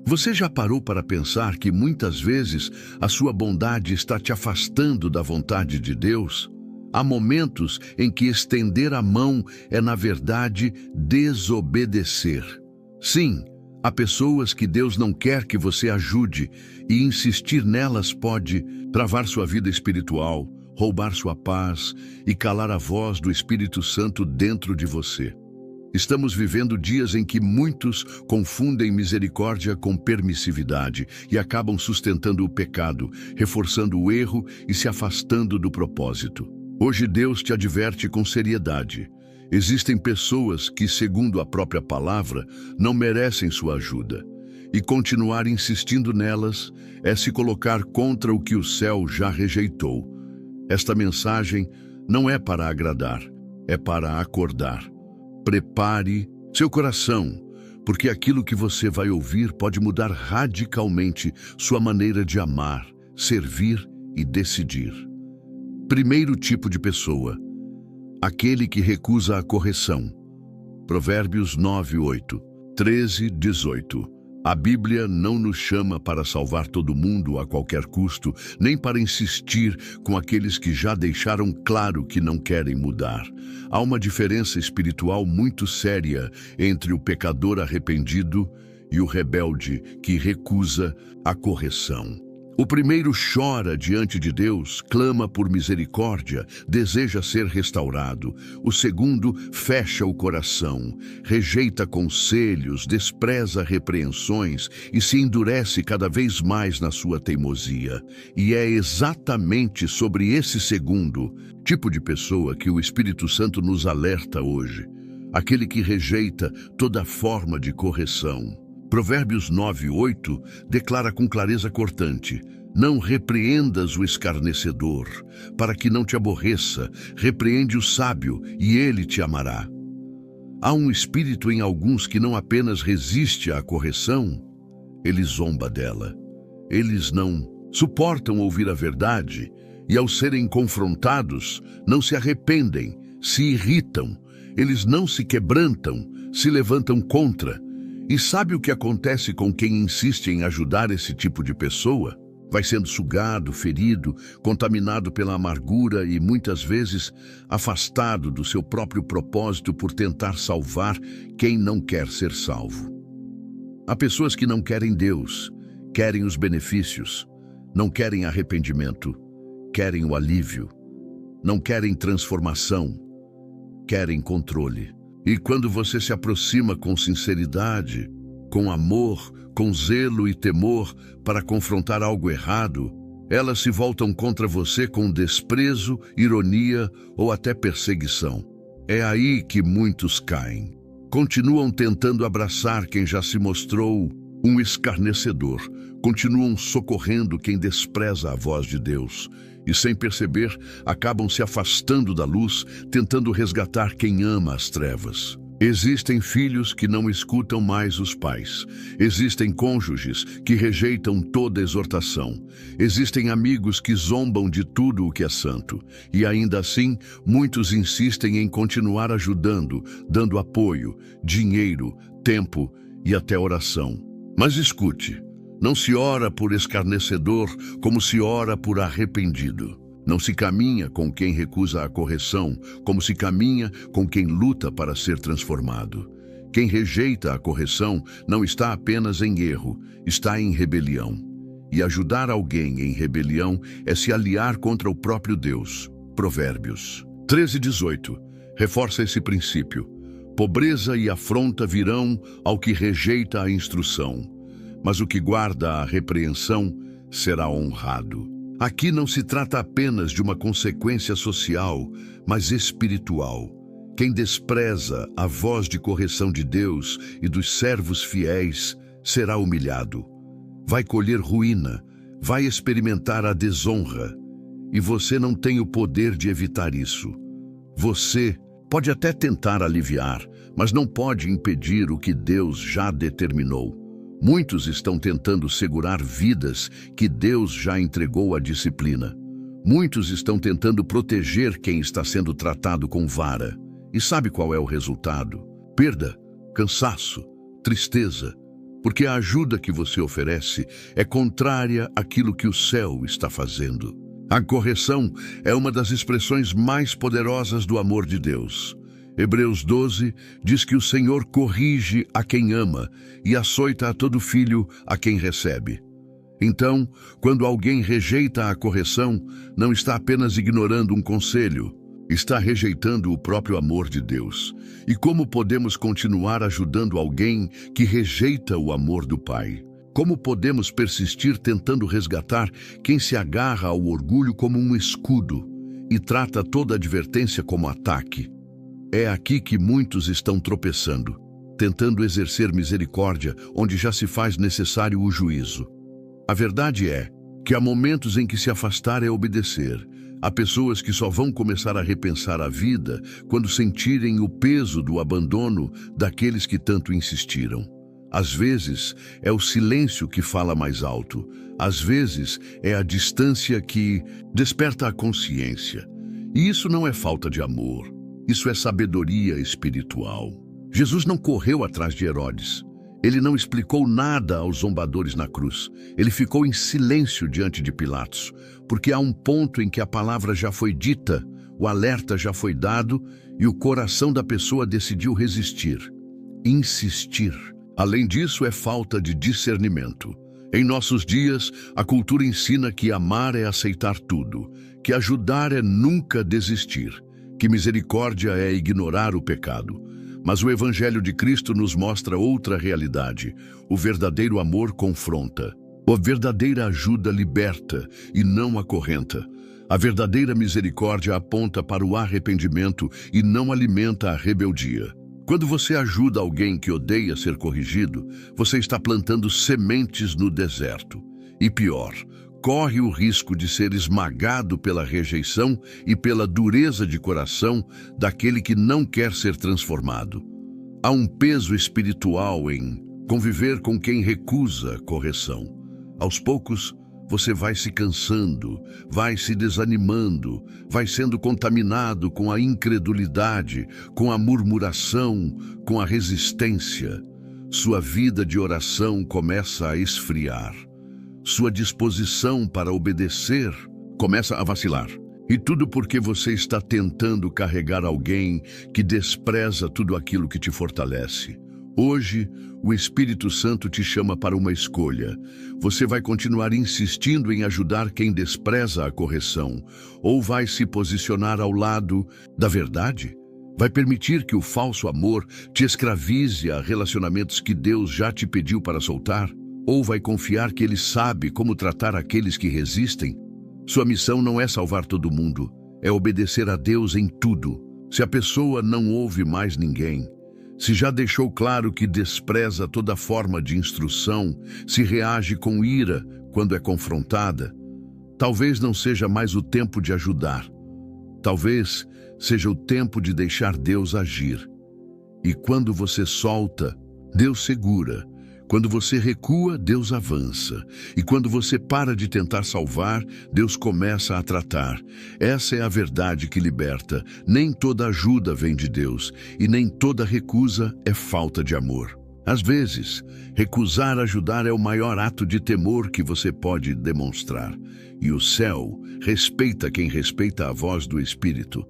Você já parou para pensar que muitas vezes a sua bondade está te afastando da vontade de Deus? Há momentos em que estender a mão é, na verdade, desobedecer. Sim, há pessoas que Deus não quer que você ajude, e insistir nelas pode travar sua vida espiritual, roubar sua paz e calar a voz do Espírito Santo dentro de você. Estamos vivendo dias em que muitos confundem misericórdia com permissividade e acabam sustentando o pecado, reforçando o erro e se afastando do propósito. Hoje Deus te adverte com seriedade. Existem pessoas que, segundo a própria palavra, não merecem sua ajuda. E continuar insistindo nelas é se colocar contra o que o céu já rejeitou. Esta mensagem não é para agradar, é para acordar. Prepare seu coração, porque aquilo que você vai ouvir pode mudar radicalmente sua maneira de amar, servir e decidir. Primeiro tipo de pessoa: aquele que recusa a correção. Provérbios 9:8, 13:18. A Bíblia não nos chama para salvar todo mundo a qualquer custo, nem para insistir com aqueles que já deixaram claro que não querem mudar. Há uma diferença espiritual muito séria entre o pecador arrependido e o rebelde que recusa a correção. O primeiro chora diante de Deus, clama por misericórdia, deseja ser restaurado. O segundo fecha o coração, rejeita conselhos, despreza repreensões e se endurece cada vez mais na sua teimosia. E é exatamente sobre esse segundo tipo de pessoa que o Espírito Santo nos alerta hoje. Aquele que rejeita toda forma de correção. Provérbios 9:8 declara com clareza cortante: não repreendas o escarnecedor, para que não te aborreça, repreende o sábio e ele te amará. Há um espírito em alguns que não apenas resiste à correção, ele zomba dela. Eles não suportam ouvir a verdade e, ao serem confrontados, não se arrependem, se irritam, eles não se quebrantam, se levantam contra. E sabe o que acontece com quem insiste em ajudar esse tipo de pessoa? Vai sendo sugado, ferido, contaminado pela amargura e, muitas vezes, afastado do seu próprio propósito por tentar salvar quem não quer ser salvo. Há pessoas que não querem Deus, querem os benefícios, não querem arrependimento, querem o alívio, não querem transformação, querem controle. E quando você se aproxima com sinceridade, com amor, com zelo e temor para confrontar algo errado, elas se voltam contra você com desprezo, ironia ou até perseguição. É aí que muitos caem. Continuam tentando abraçar quem já se mostrou um escarnecedor, continuam socorrendo quem despreza a voz de Deus. E, sem perceber, acabam se afastando da luz, tentando resgatar quem ama as trevas. Existem filhos que não escutam mais os pais. Existem cônjuges que rejeitam toda exortação. Existem amigos que zombam de tudo o que é santo. E ainda assim, muitos insistem em continuar ajudando, dando apoio, dinheiro, tempo e até oração. Mas escute. Não se ora por escarnecedor como se ora por arrependido. Não se caminha com quem recusa a correção, como se caminha com quem luta para ser transformado. Quem rejeita a correção não está apenas em erro, está em rebelião. E ajudar alguém em rebelião é se aliar contra o próprio Deus. Provérbios 13:18 reforça esse princípio. Pobreza e afronta virão ao que rejeita a instrução, mas o que guarda a repreensão será honrado. Aqui não se trata apenas de uma consequência social, mas espiritual. Quem despreza a voz de correção de Deus e dos servos fiéis será humilhado. Vai colher ruína, vai experimentar a desonra. E você não tem o poder de evitar isso. Você pode até tentar aliviar, mas não pode impedir o que Deus já determinou. Muitos estão tentando segurar vidas que Deus já entregou à disciplina. Muitos estão tentando proteger quem está sendo tratado com vara. E sabe qual é o resultado? Perda, cansaço, tristeza, porque a ajuda que você oferece é contrária àquilo que o céu está fazendo. A correção é uma das expressões mais poderosas do amor de Deus. Hebreus 12 diz que o Senhor corrige a quem ama e açoita a todo filho a quem recebe. Então, quando alguém rejeita a correção, não está apenas ignorando um conselho, está rejeitando o próprio amor de Deus. E como podemos continuar ajudando alguém que rejeita o amor do Pai? Como podemos persistir tentando resgatar quem se agarra ao orgulho como um escudo e trata toda advertência como ataque? É aqui que muitos estão tropeçando, tentando exercer misericórdia onde já se faz necessário o juízo. A verdade é que há momentos em que se afastar é obedecer. Há pessoas que só vão começar a repensar a vida quando sentirem o peso do abandono daqueles que tanto insistiram. Às vezes, é o silêncio que fala mais alto. Às vezes, é a distância que desperta a consciência. E isso não é falta de amor. Isso é sabedoria espiritual. Jesus não correu atrás de Herodes. Ele não explicou nada aos zombadores na cruz. Ele ficou em silêncio diante de Pilatos, porque há um ponto em que a palavra já foi dita, o alerta já foi dado e o coração da pessoa decidiu resistir, insistir. Além disso, é falta de discernimento. Em nossos dias, a cultura ensina que amar é aceitar tudo, que ajudar é nunca desistir, que misericórdia é ignorar o pecado. Mas o Evangelho de Cristo nos mostra outra realidade. O verdadeiro amor confronta. A verdadeira ajuda liberta e não acorrenta. A verdadeira misericórdia aponta para o arrependimento e não alimenta a rebeldia. Quando você ajuda alguém que odeia ser corrigido, você está plantando sementes no deserto. E pior, corre o risco de ser esmagado pela rejeição e pela dureza de coração daquele que não quer ser transformado. Há um peso espiritual em conviver com quem recusa correção. Aos poucos, você vai se cansando, vai se desanimando, vai sendo contaminado com a incredulidade, com a murmuração, com a resistência. Sua vida de oração começa a esfriar. Sua disposição para obedecer começa a vacilar. E tudo porque você está tentando carregar alguém que despreza tudo aquilo que te fortalece. Hoje, o Espírito Santo te chama para uma escolha. Você vai continuar insistindo em ajudar quem despreza a correção, ou vai se posicionar ao lado da verdade? Vai permitir que o falso amor te escravize a relacionamentos que Deus já te pediu para soltar? Ou vai confiar que Ele sabe como tratar aqueles que resistem? Sua missão não é salvar todo mundo, é obedecer a Deus em tudo. Se a pessoa não ouve mais ninguém, se já deixou claro que despreza toda forma de instrução, se reage com ira quando é confrontada, talvez não seja mais o tempo de ajudar. Talvez seja o tempo de deixar Deus agir. E quando você solta, Deus segura. Quando você recua, Deus avança. E quando você para de tentar salvar, Deus começa a tratar. Essa é a verdade que liberta. Nem toda ajuda vem de Deus, e nem toda recusa é falta de amor. Às vezes, recusar ajudar é o maior ato de temor que você pode demonstrar. E o céu respeita quem respeita a voz do Espírito.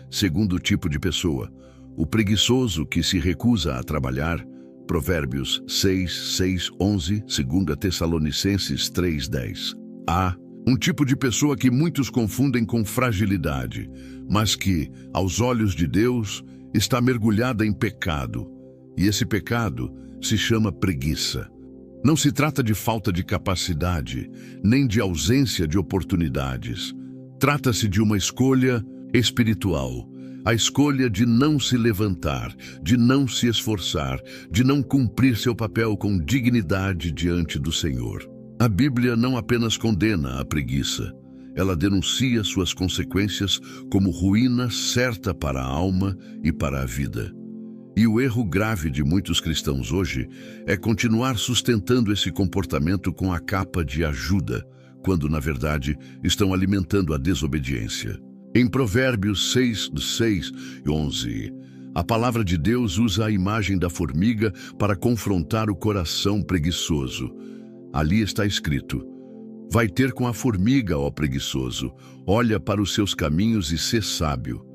Segundo tipo de pessoa, o preguiçoso que se recusa a trabalhar, Provérbios 6, 11, 2 Tessalonicenses 3:10. Há um tipo de pessoa que muitos confundem com fragilidade, mas que, aos olhos de Deus, está mergulhada em pecado. E esse pecado se chama preguiça. Não se trata de falta de capacidade, nem de ausência de oportunidades. Trata-se de uma escolha espiritual. A escolha de não se levantar, de não se esforçar, de não cumprir seu papel com dignidade diante do Senhor. A Bíblia não apenas condena a preguiça, ela denuncia suas consequências como ruína certa para a alma e para a vida. E o erro grave de muitos cristãos hoje é continuar sustentando esse comportamento com a capa de ajuda, quando, na verdade, estão alimentando a desobediência. Em Provérbios 6, 11, A palavra de Deus usa a imagem da formiga para confrontar o coração preguiçoso. Ali está escrito: vai ter com a formiga, ó preguiçoso, olha para os seus caminhos e sê sábio.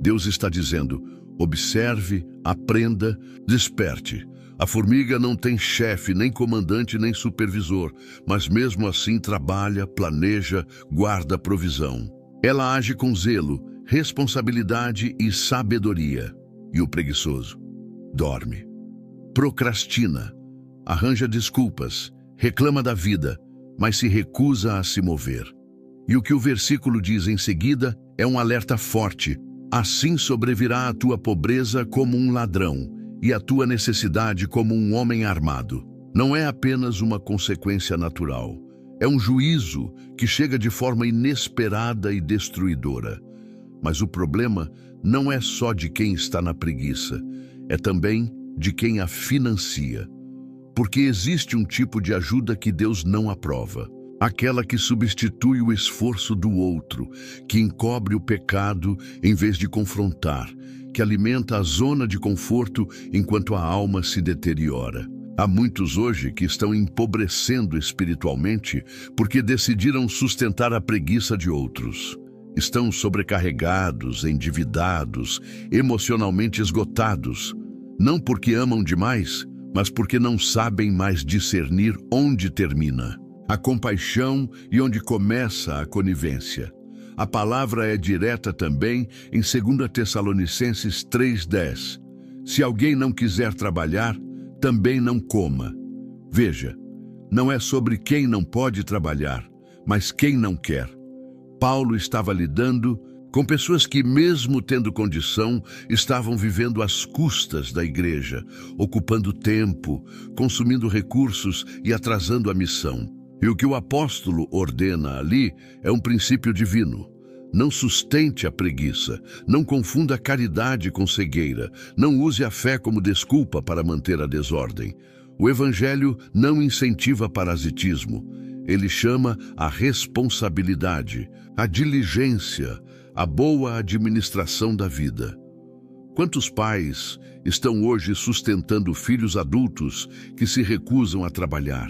Deus está dizendo: observe, aprenda, desperte. A formiga não tem chefe, nem comandante, nem supervisor, mas mesmo assim trabalha, planeja, guarda provisão. Ela age com zelo, responsabilidade e sabedoria. E o preguiçoso dorme, procrastina, arranja desculpas, reclama da vida, mas se recusa a se mover. E o que o versículo diz em seguida é um alerta forte: assim sobrevirá a tua pobreza como um ladrão, e a tua necessidade como um homem armado. Não é apenas uma consequência natural, é um juízo que chega de forma inesperada e destruidora. Mas o problema não é só de quem está na preguiça, é também de quem a financia. Porque existe um tipo de ajuda que Deus não aprova. Aquela que substitui o esforço do outro, que encobre o pecado em vez de confrontar, que alimenta a zona de conforto enquanto a alma se deteriora. Há muitos hoje que estão empobrecendo espiritualmente porque decidiram sustentar a preguiça de outros. Estão sobrecarregados, endividados, emocionalmente esgotados, não porque amam demais, mas porque não sabem mais discernir onde termina a compaixão e onde começa a conivência. A palavra é direta também em 2 Tessalonicenses 3:10. Se alguém não quiser trabalhar, também não coma. Veja, não é sobre quem não pode trabalhar, mas quem não quer. Paulo estava lidando com pessoas que, mesmo tendo condição, estavam vivendo às custas da igreja, ocupando tempo, consumindo recursos e atrasando a missão. E o que o apóstolo ordena ali é um princípio divino. Não sustente a preguiça, não confunda a caridade com cegueira, não use a fé como desculpa para manter a desordem. O evangelho não incentiva parasitismo. Ele chama a responsabilidade, a diligência, a boa administração da vida. Quantos pais estão hoje sustentando filhos adultos que se recusam a trabalhar?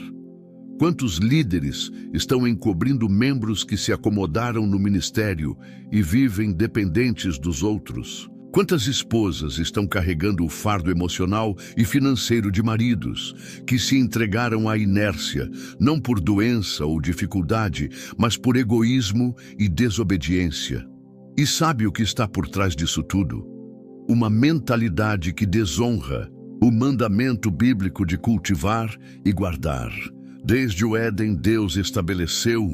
Quantos líderes estão encobrindo membros que se acomodaram no ministério e vivem dependentes dos outros? Quantas esposas estão carregando o fardo emocional e financeiro de maridos que se entregaram à inércia, não por doença ou dificuldade, mas por egoísmo e desobediência? E sabe o que está por trás disso tudo? Uma mentalidade que desonra o mandamento bíblico de cultivar e guardar. Desde o Éden, Deus estabeleceu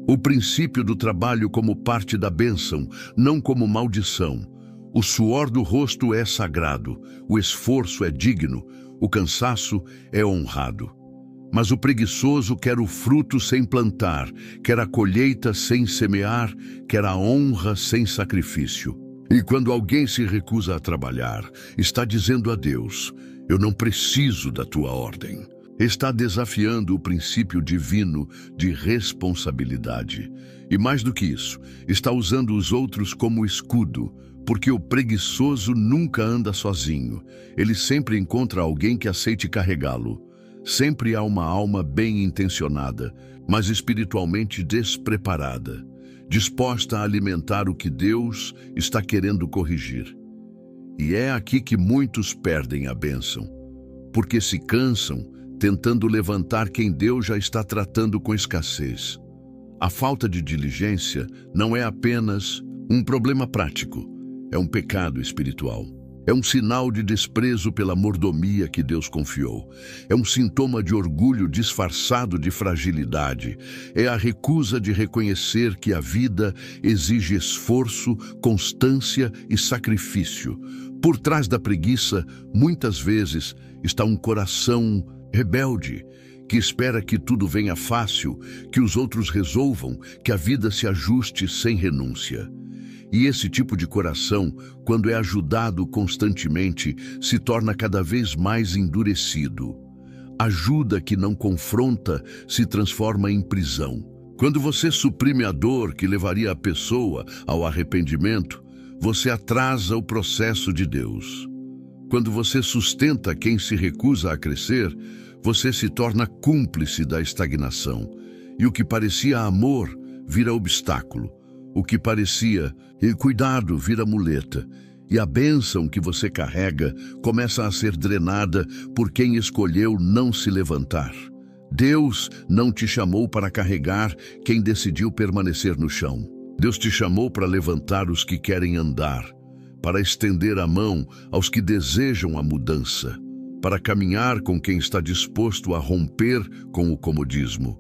o princípio do trabalho como parte da bênção, não como maldição. O suor do rosto é sagrado, o esforço é digno, o cansaço é honrado. Mas o preguiçoso quer o fruto sem plantar, quer a colheita sem semear, quer a honra sem sacrifício. E quando alguém se recusa a trabalhar, está dizendo a Deus: eu não preciso da tua ordem. Está desafiando o princípio divino de responsabilidade. E mais do que isso, está usando os outros como escudo, porque o preguiçoso nunca anda sozinho. Ele sempre encontra alguém que aceite carregá-lo. Sempre há uma alma bem intencionada, mas espiritualmente despreparada, disposta a alimentar o que Deus está querendo corrigir. E é aqui que muitos perdem a bênção, porque se cansam tentando levantar quem Deus já está tratando com escassez. A falta de diligência não é apenas um problema prático, é um pecado espiritual. É um sinal de desprezo pela mordomia que Deus confiou. É um sintoma de orgulho disfarçado de fragilidade. É a recusa de reconhecer que a vida exige esforço, constância e sacrifício. Por trás da preguiça, muitas vezes, está um coração rebelde, que espera que tudo venha fácil, que os outros resolvam, que a vida se ajuste sem renúncia. E esse tipo de coração, quando é ajudado constantemente, se torna cada vez mais endurecido. Ajuda que não confronta se transforma em prisão. Quando você suprime a dor que levaria a pessoa ao arrependimento, você atrasa o processo de Deus. Quando você sustenta quem se recusa a crescer, você se torna cúmplice da estagnação. E o que parecia amor vira obstáculo. O que parecia cuidado vira muleta. E a bênção que você carrega começa a ser drenada por quem escolheu não se levantar. Deus não te chamou para carregar quem decidiu permanecer no chão. Deus te chamou para levantar os que querem andar, para estender a mão aos que desejam a mudança, para caminhar com quem está disposto a romper com o comodismo.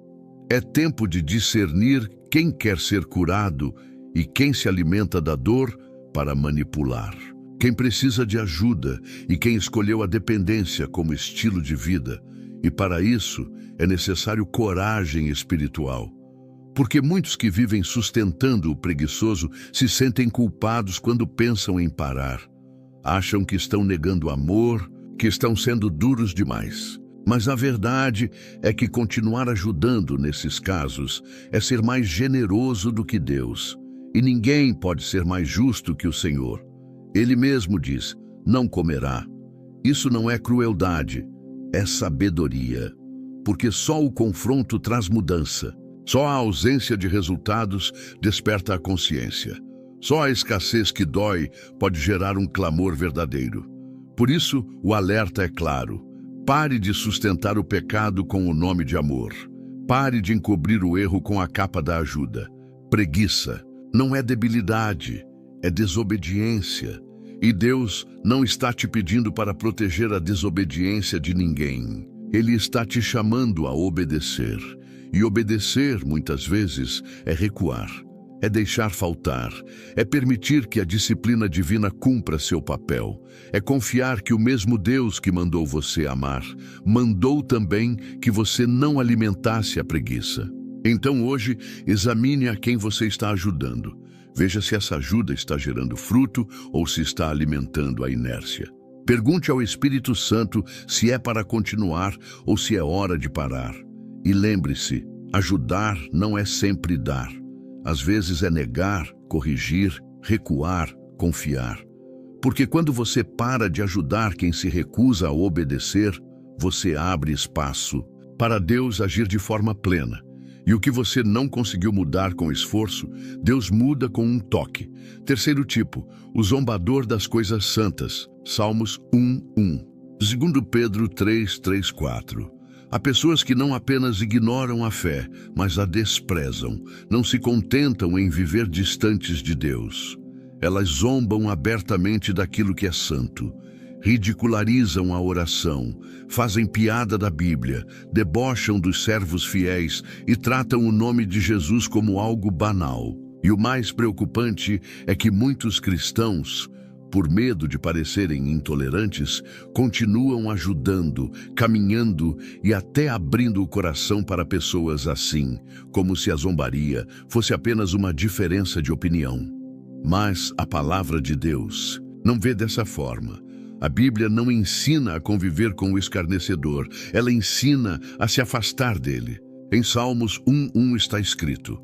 É tempo de discernir quem quer ser curado e quem se alimenta da dor para manipular. Quem precisa de ajuda e quem escolheu a dependência como estilo de vida. E para isso é necessário coragem espiritual. Porque muitos que vivem sustentando o preguiçoso se sentem culpados quando pensam em parar. Acham que estão negando amor, que estão sendo duros demais. Mas a verdade é que continuar ajudando nesses casos é ser mais generoso do que Deus. E ninguém pode ser mais justo que o Senhor. Ele mesmo diz, não comerá. Isso não é crueldade, é sabedoria. Porque só o confronto traz mudança. Só a ausência de resultados desperta a consciência. Só a escassez que dói pode gerar um clamor verdadeiro. Por isso, o alerta é claro. Pare de sustentar o pecado com o nome de amor. Pare de encobrir o erro com a capa da ajuda. Preguiça não é debilidade, é desobediência. E Deus não está te pedindo para proteger a desobediência de ninguém. Ele está te chamando a obedecer. E obedecer, muitas vezes, é recuar, é deixar faltar, é permitir que a disciplina divina cumpra seu papel, é confiar que o mesmo Deus que mandou você amar, mandou também que você não alimentasse a preguiça. Então hoje, examine a quem você está ajudando. Veja se essa ajuda está gerando fruto ou se está alimentando a inércia. Pergunte ao Espírito Santo se é para continuar ou se é hora de parar. E lembre-se, ajudar não é sempre dar. Às vezes é negar, corrigir, recuar, confiar. Porque quando você para de ajudar quem se recusa a obedecer, você abre espaço para Deus agir de forma plena. E o que você não conseguiu mudar com esforço, Deus muda com um toque. Terceiro tipo, o zombador das coisas santas. Salmos 1:1. 2 Pedro 3:4. Há pessoas que não apenas ignoram a fé, mas a desprezam, não se contentam em viver distantes de Deus. Elas zombam abertamente daquilo que é santo, ridicularizam a oração, fazem piada da Bíblia, debocham dos servos fiéis e tratam o nome de Jesus como algo banal. E o mais preocupante é que muitos cristãos, por medo de parecerem intolerantes, continuam ajudando, caminhando e até abrindo o coração para pessoas assim, como se a zombaria fosse apenas uma diferença de opinião. Mas a palavra de Deus não vê dessa forma. A Bíblia não ensina a conviver com o escarnecedor, ela ensina a se afastar dele. Em Salmos 1:1 está escrito: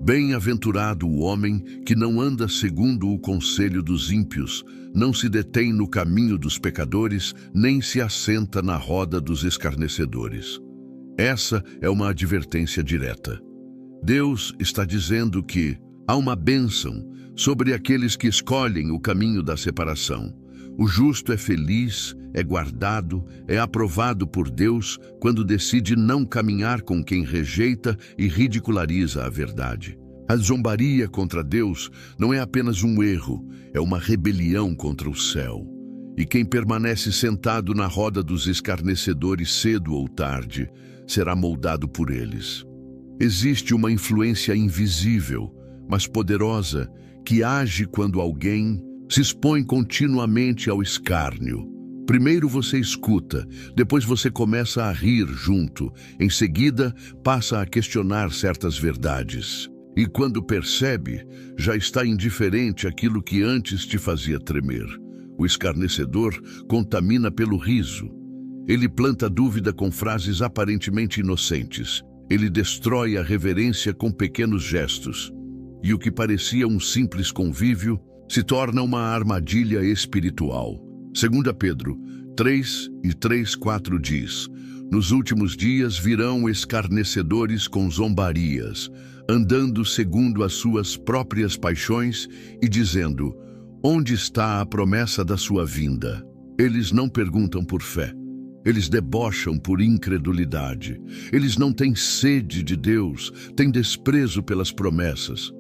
Bem-aventurado o homem que não anda segundo o conselho dos ímpios, não se detém no caminho dos pecadores, nem se assenta na roda dos escarnecedores. Essa é uma advertência direta. Deus está dizendo que há uma bênção sobre aqueles que escolhem o caminho da separação. O justo é feliz, é guardado, é aprovado por Deus quando decide não caminhar com quem rejeita e ridiculariza a verdade. A zombaria contra Deus não é apenas um erro, é uma rebelião contra o céu. E quem permanece sentado na roda dos escarnecedores cedo ou tarde, será moldado por eles. Existe uma influência invisível, mas poderosa, que age quando alguém se expõe continuamente ao escárnio. Primeiro você escuta, depois você começa a rir junto, em seguida passa a questionar certas verdades. E quando percebe, já está indiferente àquilo que antes te fazia tremer. O escarnecedor contamina pelo riso. Ele planta dúvida com frases aparentemente inocentes. Ele destrói a reverência com pequenos gestos. E o que parecia um simples convívio se torna uma armadilha espiritual. 2 Pedro 3:3-4 diz: nos últimos dias virão escarnecedores com zombarias, andando segundo as suas próprias paixões e dizendo: onde está a promessa da sua vinda? Eles não perguntam por fé. Eles debocham por incredulidade. Eles não têm sede de Deus, têm desprezo pelas promessas.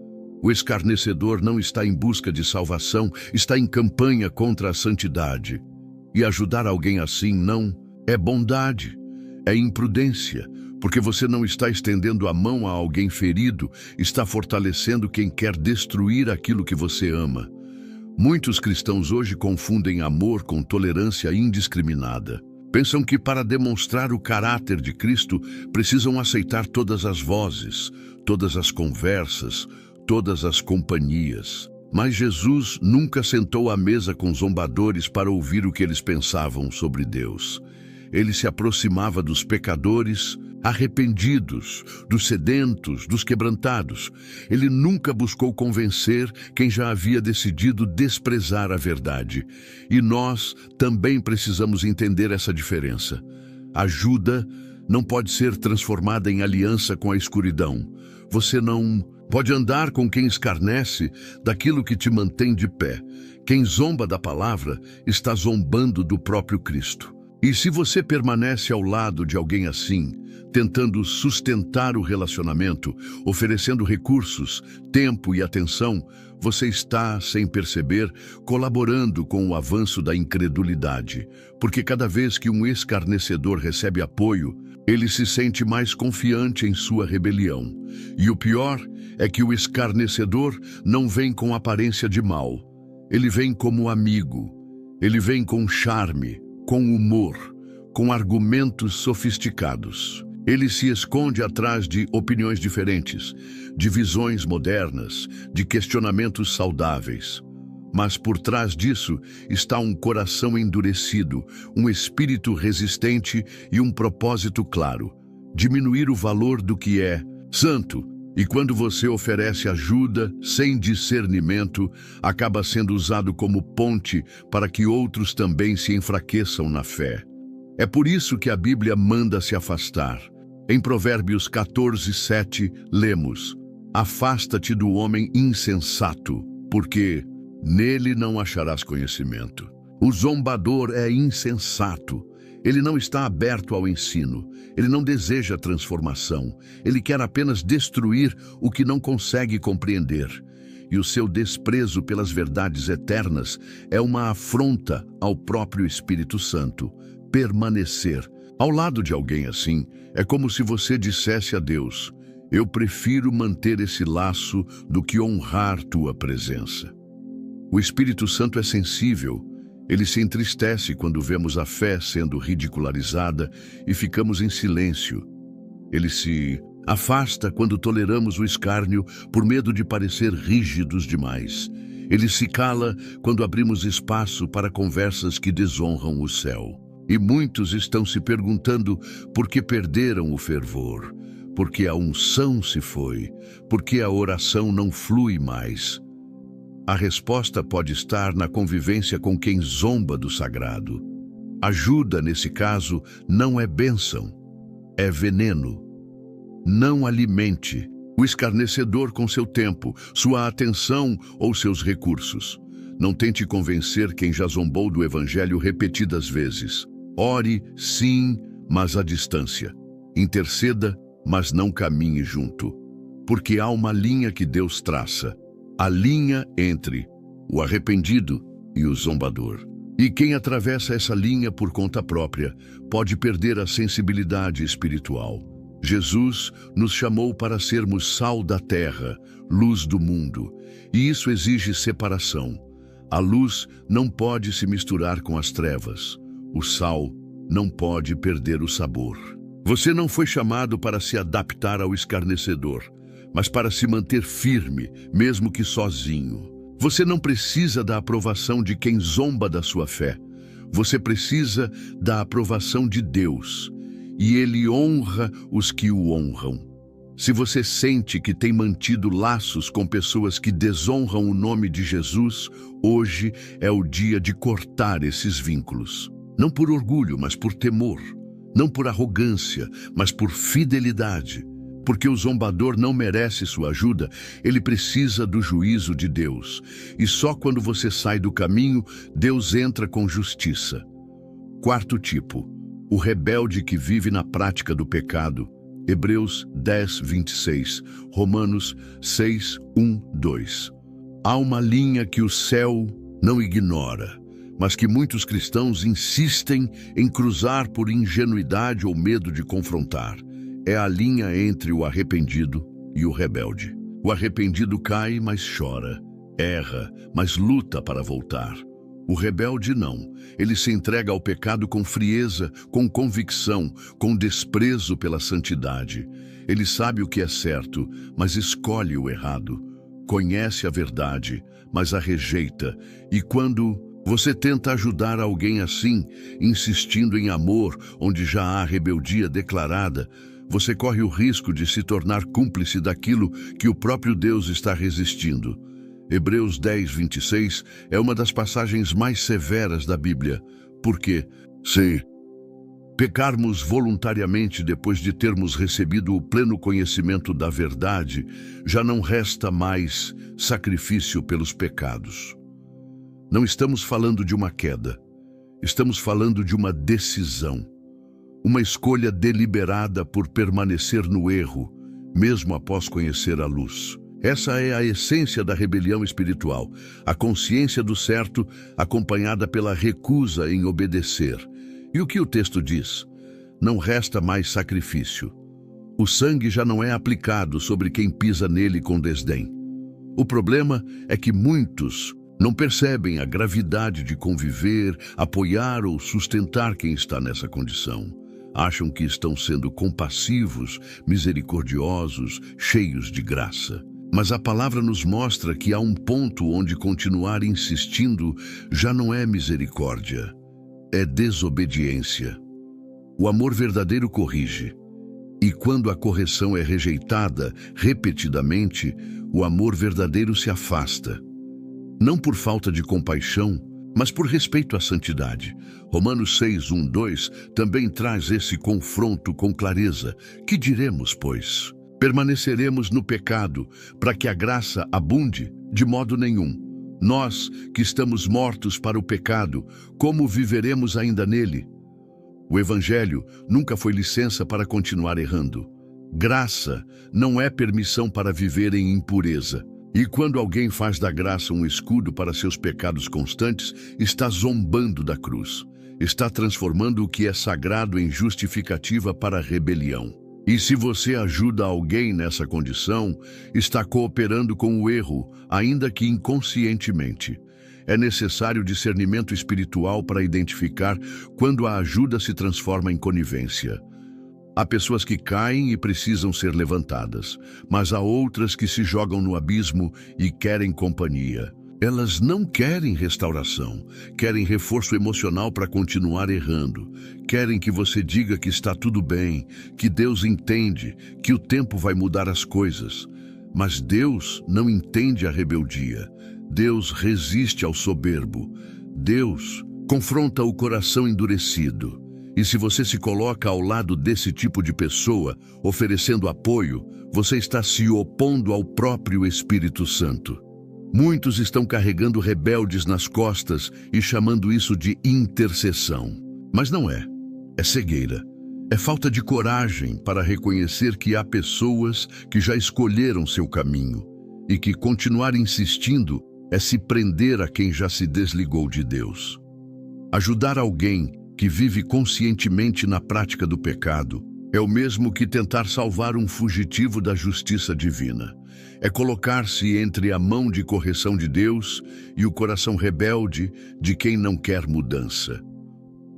O escarnecedor não está em busca de salvação, está em campanha contra a santidade. E ajudar alguém assim não é bondade, é imprudência, porque você não está estendendo a mão a alguém ferido, está fortalecendo quem quer destruir aquilo que você ama. Muitos cristãos hoje confundem amor com tolerância indiscriminada. Pensam que para demonstrar o caráter de Cristo precisam aceitar todas as vozes, todas as conversas, todas as companhias. Mas Jesus nunca sentou à mesa com zombadores para ouvir o que eles pensavam sobre Deus. Ele se aproximava dos pecadores arrependidos, dos sedentos, dos quebrantados. Ele nunca buscou convencer quem já havia decidido desprezar a verdade. E nós também precisamos entender essa diferença. Ajuda não pode ser transformada em aliança com a escuridão. Você não pode andar com quem escarnece daquilo que te mantém de pé. Quem zomba da palavra está zombando do próprio Cristo. E se você permanece ao lado de alguém assim, tentando sustentar o relacionamento, oferecendo recursos, tempo e atenção, você está, sem perceber, colaborando com o avanço da incredulidade. Porque cada vez que um escarnecedor recebe apoio, ele se sente mais confiante em sua rebelião. E o pior é que o escarnecedor não vem com aparência de mal. Ele vem como amigo. Ele vem com charme, com humor, com argumentos sofisticados. Ele se esconde atrás de opiniões diferentes, de visões modernas, de questionamentos saudáveis. Mas por trás disso está um coração endurecido, um espírito resistente e um propósito claro: diminuir o valor do que é santo. E quando você oferece ajuda sem discernimento, acaba sendo usado como ponte para que outros também se enfraqueçam na fé. É por isso que a Bíblia manda se afastar. Em Provérbios 14:7, lemos: afasta-te do homem insensato, porque nele não acharás conhecimento. O zombador é insensato. Ele não está aberto ao ensino. Ele não deseja transformação. Ele quer apenas destruir o que não consegue compreender. E o seu desprezo pelas verdades eternas é uma afronta ao próprio Espírito Santo. Permanecer ao lado de alguém assim é como se você dissesse a Deus: eu prefiro manter esse laço do que honrar tua presença. O Espírito Santo é sensível. Ele se entristece quando vemos a fé sendo ridicularizada e ficamos em silêncio. Ele se afasta quando toleramos o escárnio por medo de parecer rígidos demais. Ele se cala quando abrimos espaço para conversas que desonram o céu. E muitos estão se perguntando por que perderam o fervor, por que a unção se foi, por que a oração não flui mais. A resposta pode estar na convivência com quem zomba do sagrado. Ajuda, nesse caso, não é bênção, é veneno. Não alimente o escarnecedor com seu tempo, sua atenção ou seus recursos. Não tente convencer quem já zombou do Evangelho repetidas vezes. Ore, sim, mas à distância. Interceda, mas não caminhe junto. Porque há uma linha que Deus traça. A linha entre o arrependido e o zombador. E quem atravessa essa linha por conta própria pode perder a sensibilidade espiritual. Jesus nos chamou para sermos sal da terra, luz do mundo. E isso exige separação. A luz não pode se misturar com as trevas. O sal não pode perder o sabor. Você não foi chamado para se adaptar ao escarnecedor, mas para se manter firme, mesmo que sozinho. Você não precisa da aprovação de quem zomba da sua fé. Você precisa da aprovação de Deus. E Ele honra os que o honram. Se você sente que tem mantido laços com pessoas que desonram o nome de Jesus, hoje é o dia de cortar esses vínculos. Não por orgulho, mas por temor. Não por arrogância, mas por fidelidade. Porque o zombador não merece sua ajuda, ele precisa do juízo de Deus. E só quando você sai do caminho, Deus entra com justiça. Quarto tipo, o rebelde que vive na prática do pecado. Hebreus 10, 26, Romanos 6, 1, 2. Há uma linha que o céu não ignora, mas que muitos cristãos insistem em cruzar por ingenuidade ou medo de confrontar. É a linha entre o arrependido e o rebelde. O arrependido cai, mas chora, erra, mas luta para voltar. O rebelde não. Ele se entrega ao pecado com frieza, com convicção, com desprezo pela santidade. Ele sabe o que é certo, mas escolhe o errado. Conhece a verdade, mas a rejeita. E quando você tenta ajudar alguém assim, insistindo em amor, onde já há rebeldia declarada, você corre o risco de se tornar cúmplice daquilo que o próprio Deus está resistindo. Hebreus 10, 26 é uma das passagens mais severas da Bíblia, porque, se pecarmos voluntariamente depois de termos recebido o pleno conhecimento da verdade, já não resta mais sacrifício pelos pecados. Não estamos falando de uma queda, estamos falando de uma decisão, uma escolha deliberada por permanecer no erro, mesmo após conhecer a luz. Essa é a essência da rebelião espiritual, a consciência do certo acompanhada pela recusa em obedecer. E o que o texto diz? Não resta mais sacrifício. O sangue já não é aplicado sobre quem pisa nele com desdém. O problema é que muitos não percebem a gravidade de conviver, apoiar ou sustentar quem está nessa condição. Acham que estão sendo compassivos, misericordiosos, cheios de graça. Mas a palavra nos mostra que há um ponto onde continuar insistindo já não é misericórdia, é desobediência. O amor verdadeiro corrige. E quando a correção é rejeitada repetidamente, o amor verdadeiro se afasta. Não por falta de compaixão, mas por respeito à santidade. Romanos 6, 1, 2 também traz esse confronto com clareza. Que diremos, pois? Permaneceremos no pecado para que a graça abunde? De modo nenhum. Nós, que estamos mortos para o pecado, como viveremos ainda nele? O Evangelho nunca foi licença para continuar errando. Graça não é permissão para viver em impureza. E quando alguém faz da graça um escudo para seus pecados constantes, está zombando da cruz. Está transformando o que é sagrado em justificativa para a rebelião. E se você ajuda alguém nessa condição, está cooperando com o erro, ainda que inconscientemente. É necessário discernimento espiritual para identificar quando a ajuda se transforma em conivência. Há pessoas que caem e precisam ser levantadas, mas há outras que se jogam no abismo e querem companhia. Elas não querem restauração, querem reforço emocional para continuar errando. Querem que você diga que está tudo bem, que Deus entende, que o tempo vai mudar as coisas. Mas Deus não entende a rebeldia. Deus resiste ao soberbo. Deus confronta o coração endurecido. E se você se coloca ao lado desse tipo de pessoa, oferecendo apoio, você está se opondo ao próprio Espírito Santo. Muitos estão carregando rebeldes nas costas e chamando isso de intercessão. Mas não é. É cegueira. É falta de coragem para reconhecer que há pessoas que já escolheram seu caminho e que continuar insistindo é se prender a quem já se desligou de Deus. Ajudar alguém que vive conscientemente na prática do pecado é o mesmo que tentar salvar um fugitivo da justiça divina. É colocar-se entre a mão de correção de Deus e o coração rebelde de quem não quer mudança.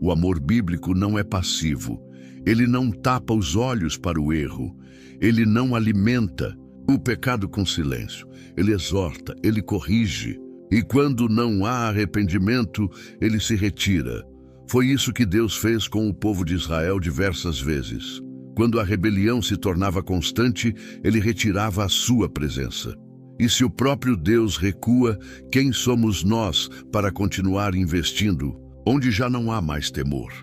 O amor bíblico não é passivo. Ele não tapa os olhos para o erro. Ele não alimenta o pecado com silêncio. Ele exorta, ele corrige. E quando não há arrependimento, ele se retira. Foi isso que Deus fez com o povo de Israel diversas vezes. Quando a rebelião se tornava constante, ele retirava a sua presença. E se o próprio Deus recua, quem somos nós para continuar investindo onde já não há mais temor?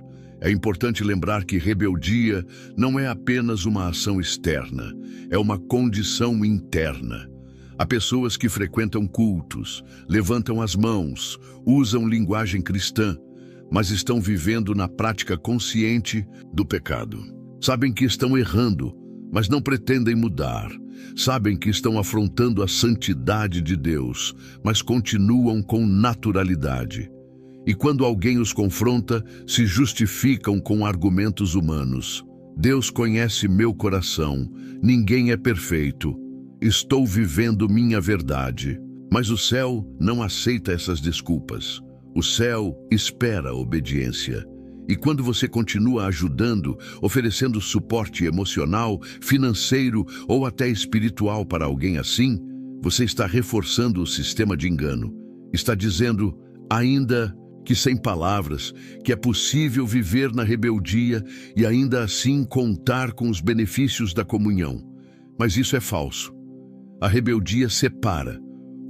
É importante lembrar que rebeldia não é apenas uma ação externa, é uma condição interna. Há pessoas que frequentam cultos, levantam as mãos, usam linguagem cristã, mas estão vivendo na prática consciente do pecado. Sabem que estão errando, mas não pretendem mudar. Sabem que estão afrontando a santidade de Deus, mas continuam com naturalidade. E quando alguém os confronta, se justificam com argumentos humanos. Deus conhece meu coração, ninguém é perfeito. Estou vivendo minha verdade. Mas o céu não aceita essas desculpas. O céu espera a obediência. E quando você continua ajudando, oferecendo suporte emocional, financeiro ou até espiritual para alguém assim, você está reforçando o sistema de engano. Está dizendo, ainda que sem palavras, que é possível viver na rebeldia e ainda assim contar com os benefícios da comunhão. Mas isso é falso. A rebeldia separa.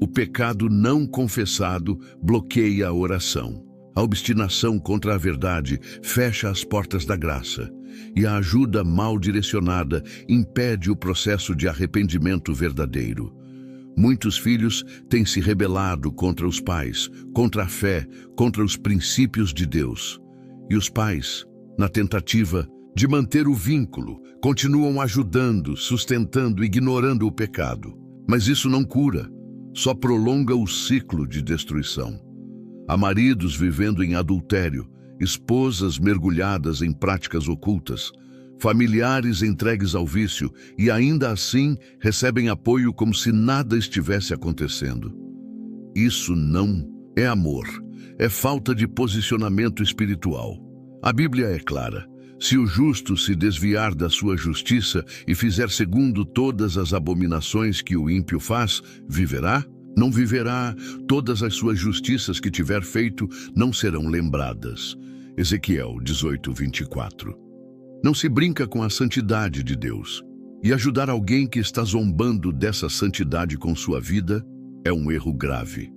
O pecado não confessado bloqueia a oração. A obstinação contra a verdade fecha as portas da graça. E a ajuda mal direcionada impede o processo de arrependimento verdadeiro. Muitos filhos têm se rebelado contra os pais, contra a fé, contra os princípios de Deus. E os pais, na tentativa de manter o vínculo, continuam ajudando, sustentando, ignorando o pecado. Mas isso não cura, só prolonga o ciclo de destruição. Há maridos vivendo em adultério, esposas mergulhadas em práticas ocultas, familiares entregues ao vício e ainda assim recebem apoio como se nada estivesse acontecendo. Isso não é amor, é falta de posicionamento espiritual. A Bíblia é clara. Se o justo se desviar da sua justiça e fizer segundo todas as abominações que o ímpio faz, viverá? Não viverá. Todas as suas justiças que tiver feito não serão lembradas. Ezequiel 18:24. Não se brinca com a santidade de Deus. E ajudar alguém que está zombando dessa santidade com sua vida é um erro grave.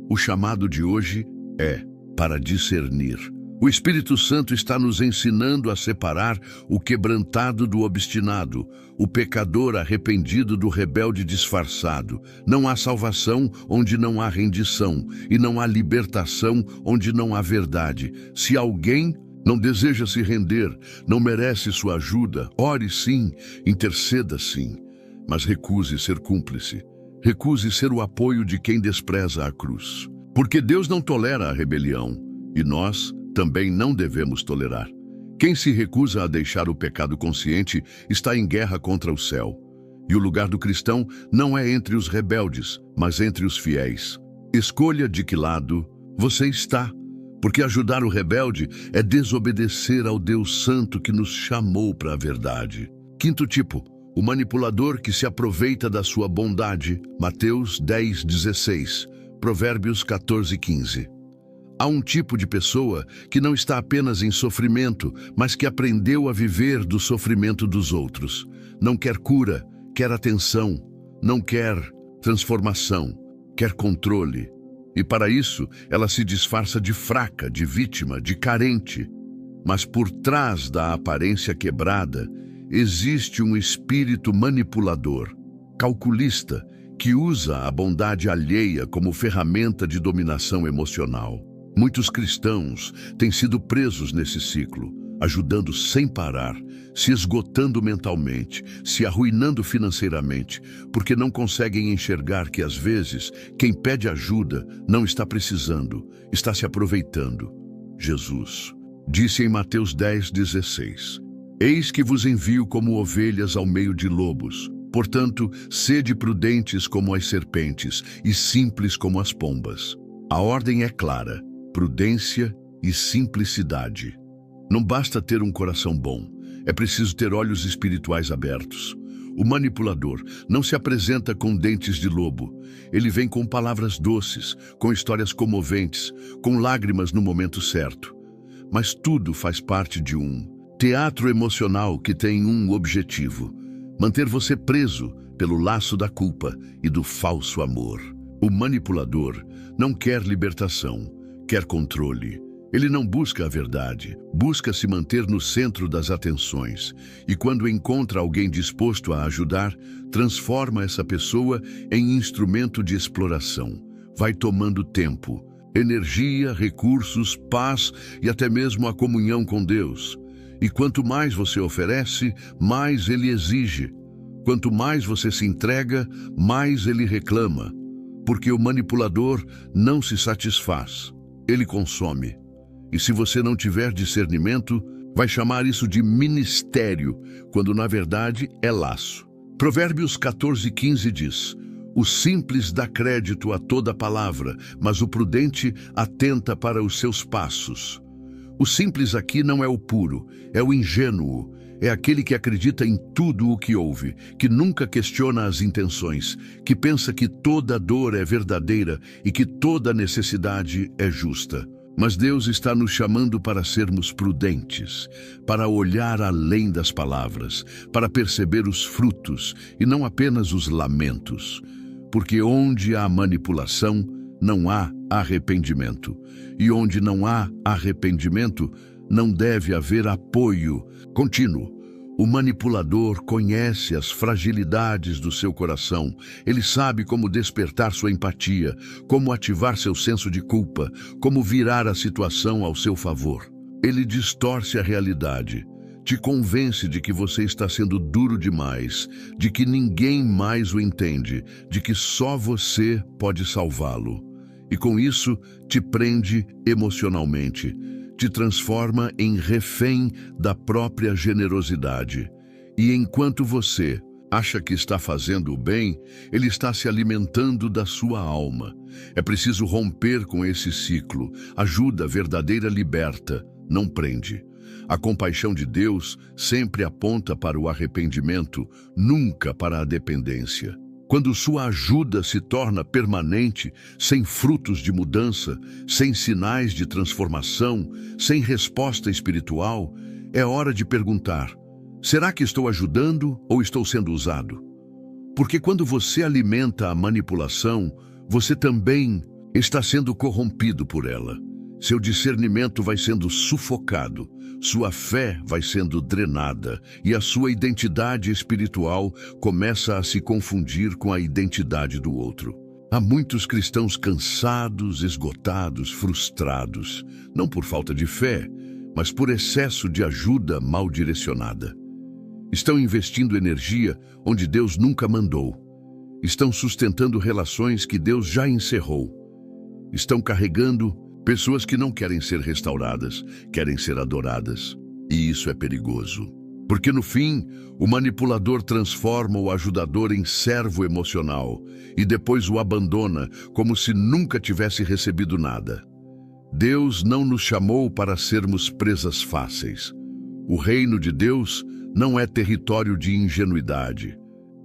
O chamado de hoje é para discernir. O Espírito Santo está nos ensinando a separar o quebrantado do obstinado, o pecador arrependido do rebelde disfarçado. Não há salvação onde não há rendição, e não há libertação onde não há verdade. Se alguém não deseja se render, não merece sua ajuda, ore sim, interceda sim, mas recuse ser cúmplice. Recuse ser o apoio de quem despreza a cruz. Porque Deus não tolera a rebelião, e nós também não devemos tolerar. Quem se recusa a deixar o pecado consciente está em guerra contra o céu. E o lugar do cristão não é entre os rebeldes, mas entre os fiéis. Escolha de que lado você está, porque ajudar o rebelde é desobedecer ao Deus Santo que nos chamou para a verdade. Quinto tipo, o manipulador que se aproveita da sua bondade. Mateus 10:16, Provérbios 14:15. Há um tipo de pessoa que não está apenas em sofrimento, mas que aprendeu a viver do sofrimento dos outros. Não quer cura, quer atenção, não quer transformação, quer controle. E para isso, ela se disfarça de fraca, de vítima, de carente. Mas por trás da aparência quebrada, existe um espírito manipulador, calculista, que usa a bondade alheia como ferramenta de dominação emocional. Muitos cristãos têm sido presos nesse ciclo, ajudando sem parar, se esgotando mentalmente, se arruinando financeiramente, porque não conseguem enxergar que, às vezes, quem pede ajuda não está precisando, está se aproveitando. Jesus disse em Mateus 10:16, Eis que vos envio como ovelhas ao meio de lobos. Portanto, sede prudentes como as serpentes e simples como as pombas. A ordem é clara. Prudência e simplicidade. Não basta ter um coração bom, é preciso ter olhos espirituais abertos. O manipulador não se apresenta com dentes de lobo. Ele vem com palavras doces, com histórias comoventes, com lágrimas no momento certo. Mas tudo faz parte de um Teatro emocional que tem um objetivo: manter você preso pelo laço da culpa e do falso amor. O manipulador não quer libertação, quer controle. Ele não busca a verdade, busca se manter no centro das atenções. E quando encontra alguém disposto a ajudar, transforma essa pessoa em instrumento de exploração. Vai tomando tempo, energia, recursos, paz e até mesmo a comunhão com Deus. E quanto mais você oferece, mais ele exige. Quanto mais você se entrega, mais ele reclama. Porque o manipulador não se satisfaz, ele consome. E se você não tiver discernimento, vai chamar isso de ministério, quando na verdade é laço. Provérbios 14:15 diz: o simples dá crédito a toda palavra, mas o prudente atenta para os seus passos. O simples aqui não é o puro, é o ingênuo. É aquele que acredita em tudo o que ouve, que nunca questiona as intenções, que pensa que toda dor é verdadeira e que toda necessidade é justa. Mas Deus está nos chamando para sermos prudentes, para olhar além das palavras, para perceber os frutos e não apenas os lamentos. Porque onde há manipulação, não há arrependimento. E onde não há arrependimento, não deve haver apoio contínuo. O manipulador conhece as fragilidades do seu coração. Ele sabe como despertar sua empatia, como ativar seu senso de culpa, como virar a situação ao seu favor. Ele distorce a realidade, te convence de que você está sendo duro demais, de que ninguém mais o entende, de que só você pode salvá-lo. E com isso, te prende emocionalmente. Te transforma em refém da própria generosidade. E enquanto você acha que está fazendo o bem, ele está se alimentando da sua alma. É preciso romper com esse ciclo. Ajuda verdadeira liberta, não prende. A compaixão de Deus sempre aponta para o arrependimento, nunca para a dependência. Quando sua ajuda se torna permanente, sem frutos de mudança, sem sinais de transformação, sem resposta espiritual, é hora de perguntar: será que estou ajudando ou estou sendo usado? Porque quando você alimenta a manipulação, você também está sendo corrompido por ela. Seu discernimento vai sendo sufocado, sua fé vai sendo drenada e a sua identidade espiritual começa a se confundir com a identidade do outro. Há muitos cristãos cansados, esgotados, frustrados, não por falta de fé, mas por excesso de ajuda mal direcionada. Estão investindo energia onde Deus nunca mandou. Estão sustentando relações que Deus já encerrou. Estão carregando pessoas que não querem ser restauradas, querem ser adoradas. E isso é perigoso. Porque no fim, o manipulador transforma o ajudador em servo emocional e depois o abandona como se nunca tivesse recebido nada. Deus não nos chamou para sermos presas fáceis. O reino de Deus não é território de ingenuidade.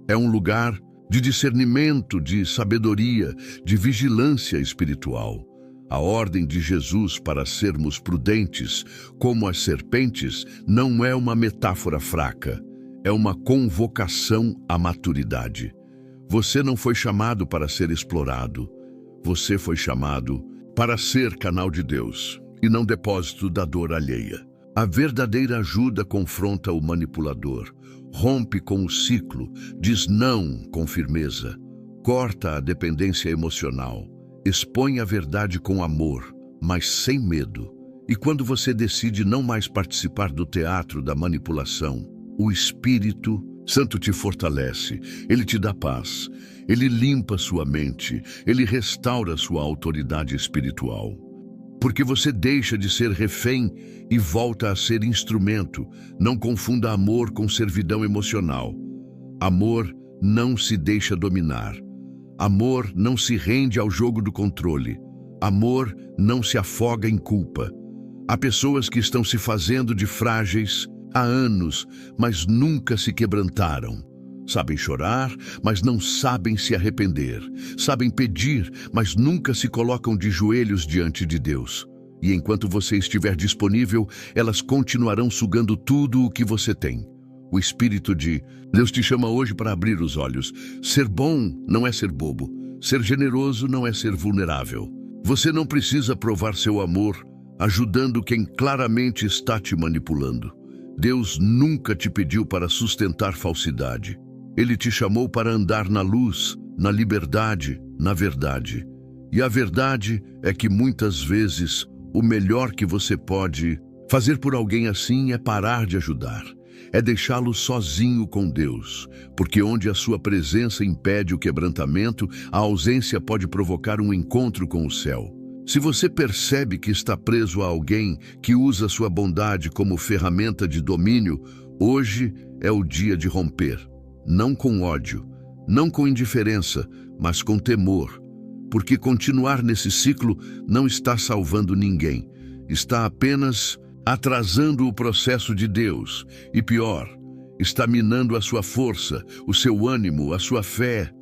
É um lugar de discernimento, de sabedoria, de vigilância espiritual. A ordem de Jesus para sermos prudentes, como as serpentes, não é uma metáfora fraca, é uma convocação à maturidade. Você não foi chamado para ser explorado, você foi chamado para ser canal de Deus e não depósito da dor alheia. A verdadeira ajuda confronta o manipulador, rompe com o ciclo, diz não com firmeza, corta a dependência emocional. Expõe a verdade com amor, mas sem medo. E quando você decide não mais participar do teatro da manipulação, o Espírito Santo te fortalece, ele te dá paz, ele limpa sua mente, ele restaura sua autoridade espiritual. Porque você deixa de ser refém e volta a ser instrumento. Não confunda amor com servidão emocional. Amor não se deixa dominar. Amor não se rende ao jogo do controle. Amor não se afoga em culpa. Há pessoas que estão se fazendo de frágeis há anos, mas nunca se quebrantaram. Sabem chorar, mas não sabem se arrepender. Sabem pedir, mas nunca se colocam de joelhos diante de Deus. E enquanto você estiver disponível, elas continuarão sugando tudo o que você tem. O espírito de Deus te chama hoje para abrir os olhos. Ser bom não é ser bobo. Ser generoso não é ser vulnerável. Você não precisa provar seu amor ajudando quem claramente está te manipulando. Deus nunca te pediu para sustentar falsidade. Ele te chamou para andar na luz, na liberdade, na verdade. E a verdade é que muitas vezes o melhor que você pode fazer por alguém assim é parar de ajudar. É deixá-lo sozinho com Deus, porque onde a sua presença impede o quebrantamento, a ausência pode provocar um encontro com o céu. Se você percebe que está preso a alguém que usa sua bondade como ferramenta de domínio, hoje é o dia de romper. Não com ódio, não com indiferença, mas com temor. Porque continuar nesse ciclo não está salvando ninguém. Está apenas atrasando o processo de Deus. E pior, está minando a sua força, o seu ânimo, a sua fé.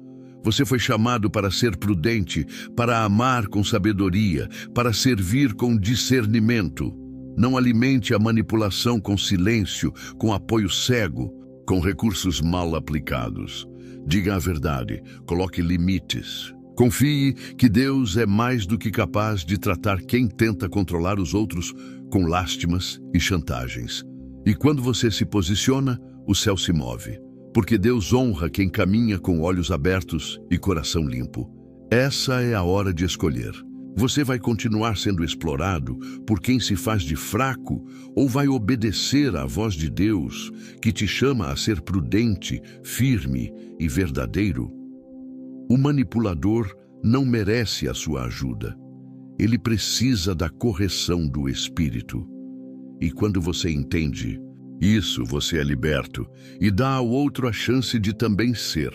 Você foi chamado para ser prudente, para amar com sabedoria, para servir com discernimento. Não alimente a manipulação com silêncio, com apoio cego, com recursos mal aplicados. Diga a verdade, coloque limites. Confie que Deus é mais do que capaz de tratar quem tenta controlar os outros com lástimas e chantagens. E quando você se posiciona, o céu se move. Porque Deus honra quem caminha com olhos abertos e coração limpo. Essa é a hora de escolher. Você vai continuar sendo explorado por quem se faz de fraco ou vai obedecer à voz de Deus que te chama a ser prudente, firme e verdadeiro? O manipulador não merece a sua ajuda. Ele precisa da correção do Espírito. E quando você entende isso, você é liberto e dá ao outro a chance de também ser.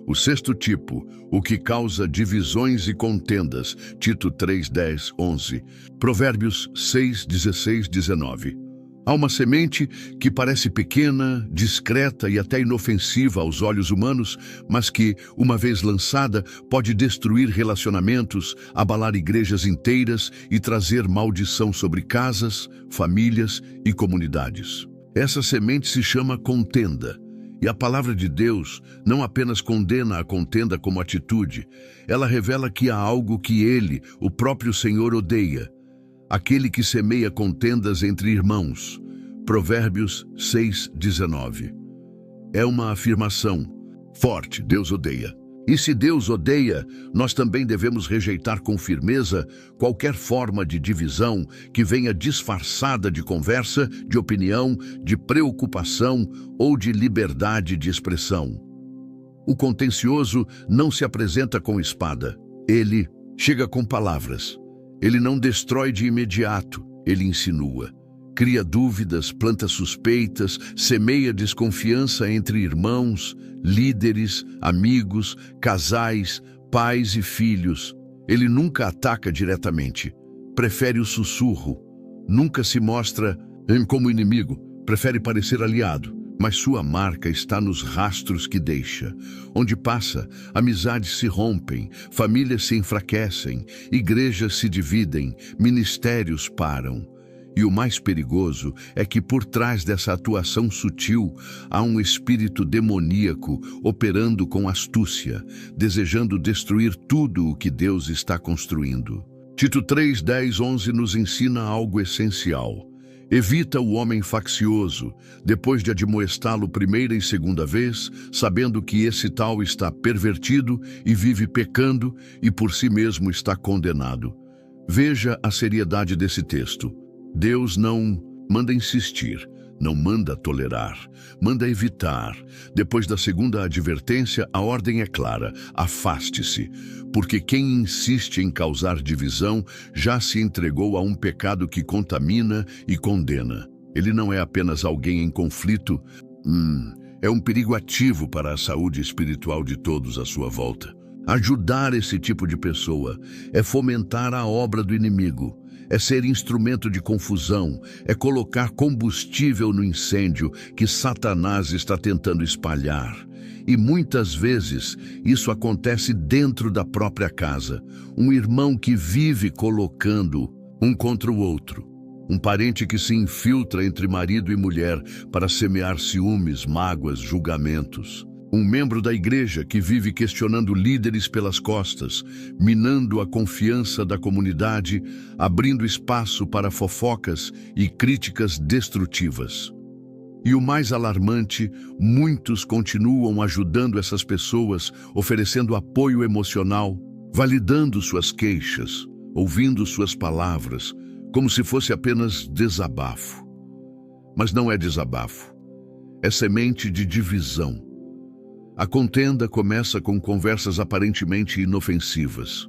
O sexto tipo, o que causa divisões e contendas, Tito 3, 10, 11, Provérbios 6, 16, 19. Há uma semente que parece pequena, discreta e até inofensiva aos olhos humanos, mas que, uma vez lançada, pode destruir relacionamentos, abalar igrejas inteiras e trazer maldição sobre casas, famílias e comunidades. Essa semente se chama contenda. E a palavra de Deus não apenas condena a contenda como atitude, ela revela que há algo que Ele, o próprio Senhor, odeia. Aquele que semeia contendas entre irmãos. Provérbios 6, 19. É uma afirmação forte, Deus odeia. E se Deus odeia, nós também devemos rejeitar com firmeza qualquer forma de divisão que venha disfarçada de conversa, de opinião, de preocupação ou de liberdade de expressão. O contencioso não se apresenta com espada. Ele chega com palavras. Ele não destrói de imediato, ele insinua. Cria dúvidas, planta suspeitas, semeia desconfiança entre irmãos, líderes, amigos, casais, pais e filhos. Ele nunca ataca diretamente. Prefere o sussurro. Nunca se mostra como inimigo. Prefere parecer aliado. Mas sua marca está nos rastros que deixa. Onde passa, amizades se rompem, famílias se enfraquecem, igrejas se dividem, ministérios param. E o mais perigoso é que por trás dessa atuação sutil há um espírito demoníaco operando com astúcia, desejando destruir tudo o que Deus está construindo. Tito 3, 10, 11 nos ensina algo essencial. Evita o homem faccioso, depois de admoestá-lo primeira e segunda vez, sabendo que esse tal está pervertido e vive pecando e por si mesmo está condenado. Veja a seriedade desse texto. Deus não manda insistir, não manda tolerar, manda evitar. Depois da segunda advertência, a ordem é clara: afaste-se, porque quem insiste em causar divisão já se entregou a um pecado que contamina e condena. Ele não é apenas alguém em conflito, é um perigo ativo para a saúde espiritual de todos à sua volta. Ajudar esse tipo de pessoa é fomentar a obra do inimigo. É ser instrumento de confusão, é colocar combustível no incêndio que Satanás está tentando espalhar. E muitas vezes isso acontece dentro da própria casa. Um irmão que vive colocando um contra o outro. Um parente que se infiltra entre marido e mulher para semear ciúmes, mágoas, julgamentos. Um membro da igreja que vive questionando líderes pelas costas, minando a confiança da comunidade, abrindo espaço para fofocas e críticas destrutivas. E o mais alarmante, muitos continuam ajudando essas pessoas, oferecendo apoio emocional, validando suas queixas, ouvindo suas palavras, como se fosse apenas desabafo. Mas não é desabafo, é semente de divisão. A contenda começa com conversas aparentemente inofensivas.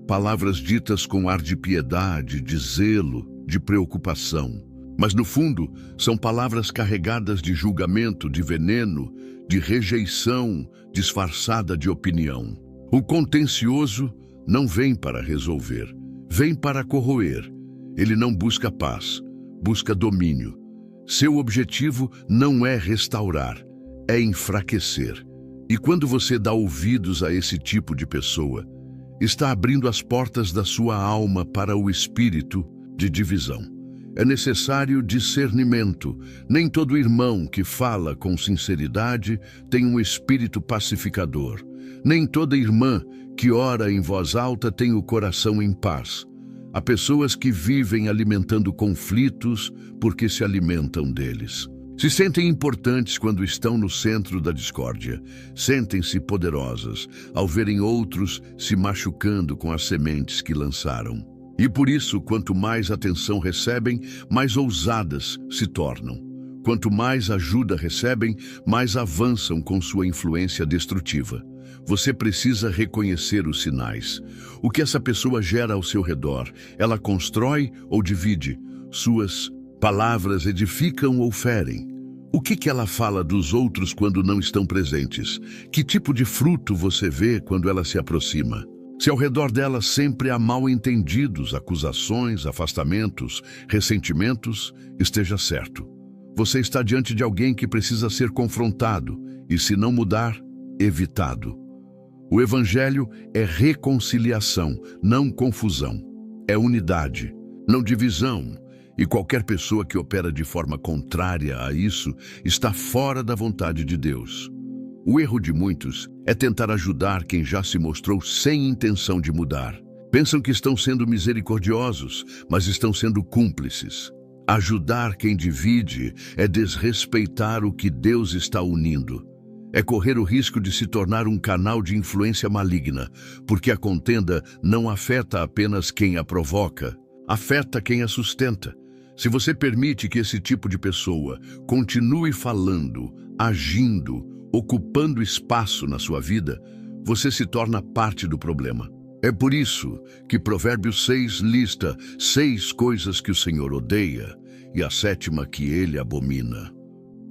Palavras ditas com ar de piedade, de zelo, de preocupação. Mas no fundo, são palavras carregadas de julgamento, de veneno, de rejeição, disfarçada de opinião. O contencioso não vem para resolver, vem para corroer. Ele não busca paz, busca domínio. Seu objetivo não é restaurar, é enfraquecer. E quando você dá ouvidos a esse tipo de pessoa, está abrindo as portas da sua alma para o espírito de divisão. É necessário discernimento. Nem todo irmão que fala com sinceridade tem um espírito pacificador. Nem toda irmã que ora em voz alta tem o coração em paz. Há pessoas que vivem alimentando conflitos porque se alimentam deles. Se sentem importantes quando estão no centro da discórdia. Sentem-se poderosas ao verem outros se machucando com as sementes que lançaram. E por isso, quanto mais atenção recebem, mais ousadas se tornam. Quanto mais ajuda recebem, mais avançam com sua influência destrutiva. Você precisa reconhecer os sinais. O que essa pessoa gera ao seu redor? Ela constrói ou divide? Suas palavras edificam ou ferem? O que ela fala dos outros quando não estão presentes? Que tipo de fruto você vê quando ela se aproxima? Se ao redor dela sempre há mal-entendidos, acusações, afastamentos, ressentimentos, esteja certo. Você está diante de alguém que precisa ser confrontado e, se não mudar, evitado. O Evangelho é reconciliação, não confusão. É unidade, não divisão. E qualquer pessoa que opera de forma contrária a isso está fora da vontade de Deus. O erro de muitos é tentar ajudar quem já se mostrou sem intenção de mudar. Pensam que estão sendo misericordiosos, mas estão sendo cúmplices. Ajudar quem divide é desrespeitar o que Deus está unindo. É correr o risco de se tornar um canal de influência maligna, porque a contenda não afeta apenas quem a provoca, afeta quem a sustenta. Se você permite que esse tipo de pessoa continue falando, agindo, ocupando espaço na sua vida, você se torna parte do problema. É por isso que Provérbios 6 lista 6 coisas que o Senhor odeia e a 7ª que ele abomina: